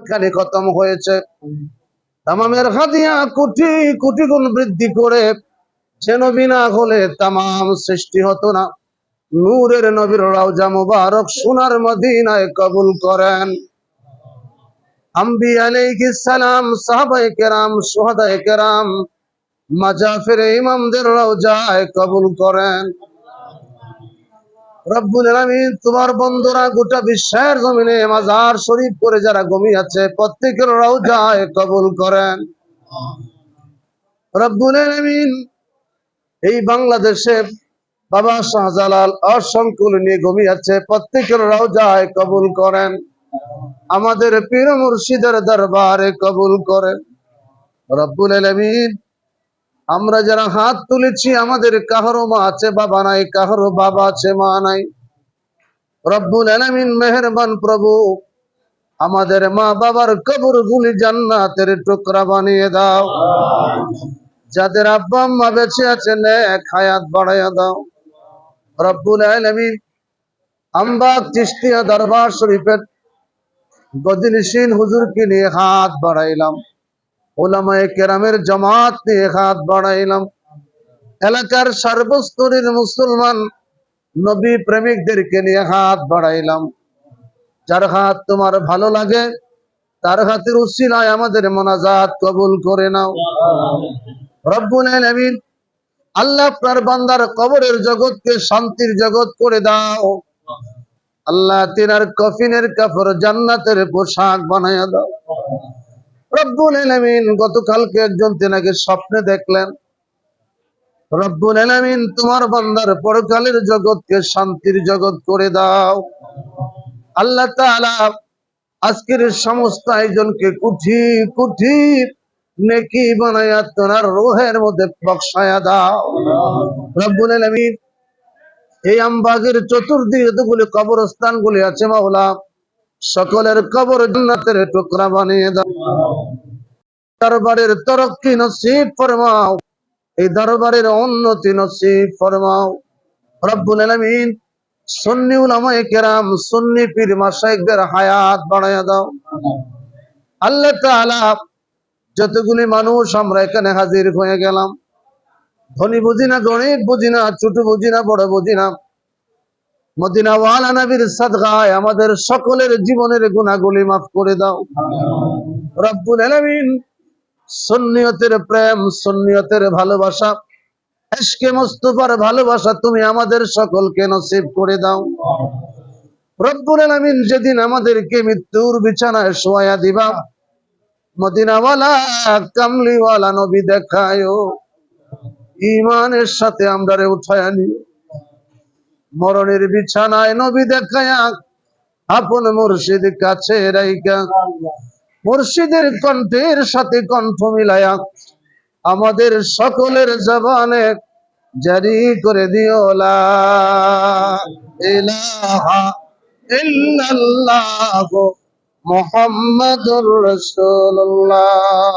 খালি খতম হয়েছে। তামামের হাদিয়া কোটি কোটি গুণ বৃদ্ধি করে সে নবী না হলে তামাম সৃষ্টি হতো না। নূরের নবীর রওজা মুবারক সোনার মদিনায় কবুল করেন। আম্বিয়া আলাইহিস সালাম, সাহাবায়ে কেরাম, শুহাদায়ে কেরাম, মাজাফির ইমামদের রওজায় কবুল করেন। রব্বুল আলামিন তোমার বন্ধুরা গোটা বিশ্বের জমিনে মাজার শরীফ করে যারা ঘুমিয়ে আছে প্রত্যেকের রওজায় কবুল করেন। রব্বুল আলামিন এই বাংলাদেশে বাবা শাহজালাল অসংকুল নিয়ে ঘুমিয়ে আছে প্রত্যেকের রওজায় কবুল করেন। আমাদের পীর মুর্শিদের দরবারে কবুল করেন। রব্বুল আলামিন আমরা যারা হাত তুলেছি আমাদের কাহারও মা আছে বাবা নাই, কাহারও বাবা আছে মা নাই। রব্বুল আলামিন মেহেরবান প্রভু আমাদের মা বাবার কবরগুলি জান্নাতের টুকরা বানিয়ে দাও। যাদের আব্বা আম্মা বেঁচে আছে নেক হায়াত বাড়াইয়া দাও। রব্বুল আলামিন আমবাগ চিশতিয়া দরবার শরীফের গদিনশীন হুজুরকে নিয়ে হাত বাড়াইলাম, উলামায়ে কেরামের জামাত নিয়ে হাত বাড়াইলাম, এলাকার সর্বস্তরের মুসলমান নবী প্রেমিকদেরকে নিয়ে হাত বাড়াইলাম। যার হাত তোমার ভালো লাগে তার হাতের উসিলায় আমাদের মোনাজাত কবুল করে নাও। রব্বুল আলামিন আল্লাহ আপনার বান্দার কবরের জগৎকে শান্তির জগৎ করে দাও। আল্লাহ তিনার কফিনের কাপড় জান্নাতের পোশাক বানায়া দাও। রব্বুল আলামিন গতকালকে একজন তিনাকে স্বপ্নে দেখলেন। রব্বুল আলামিন তোমার বান্দার পরকালের জগৎকে শান্তির জগৎ করে দাও। আল্লাহ তাআলা আজকের সমস্ত আয়োজনকে কোটি কোটি নেকি বানায়া তোমার রূহের মধ্যে বক্সায়া দাও। রব্বুল আলামিন এই আমবাগের চতুর্দিকে যতগুলি কবরস্থানগুলি আছে মাওলা সকলের কবর জান্নাতের টুকরা বানিয়ে দাও। দরবারের তরক্কি নসিব ফরমাও, এই দরবারের উন্নতি নসিব ফরমাও। রব্বুল আলামিন সুন্নি উলামায়ে কেরাম, সুন্নি পীর মাশায়েখদের হায়াত বাড়ায়া দাও। আল্লাহ তাআলা যতগুলি মানুষ আমরা এখানে হাজির হয়ে গেলাম, ধনী বুঝি না, গরিব বুঝি না, ছোট বুঝি না, বড় বুঝি না, মদিনাওয়ালা নবীর সাদগায় আমাদের সকলের জীবনের গুনাহগুলি মাফ করে দাও। রব্বুল আলামিন সুন্নিয়তের প্রেম, সুন্নিয়তের ভালোবাসা, ইশকে মুস্তাফার ভালোবাসা তুমি আমাদের সকলকে নসিব করে দাও। রব্বুল আলামিন যেদিন আমাদেরকে মৃত্যুর বিছানায় শোয়া দিবা মদিনাওয়ালা কামলিওয়ালা নবী দেখায়ো, ঈমানের সাথে আমরারে উঠায়া নিও। মরণের বিছানায় নবী দেখায়া আপন মুর্শিদ কাছে রাইখা মুর্শিদের কণ্ঠের সাথে কণ্ঠ মিলায়া আমাদের সকলের জবানে জারি করে দিও লা ইলাহা ইল্লাল্লাহ মুহাম্মাদুর রাসূলুল্লাহ।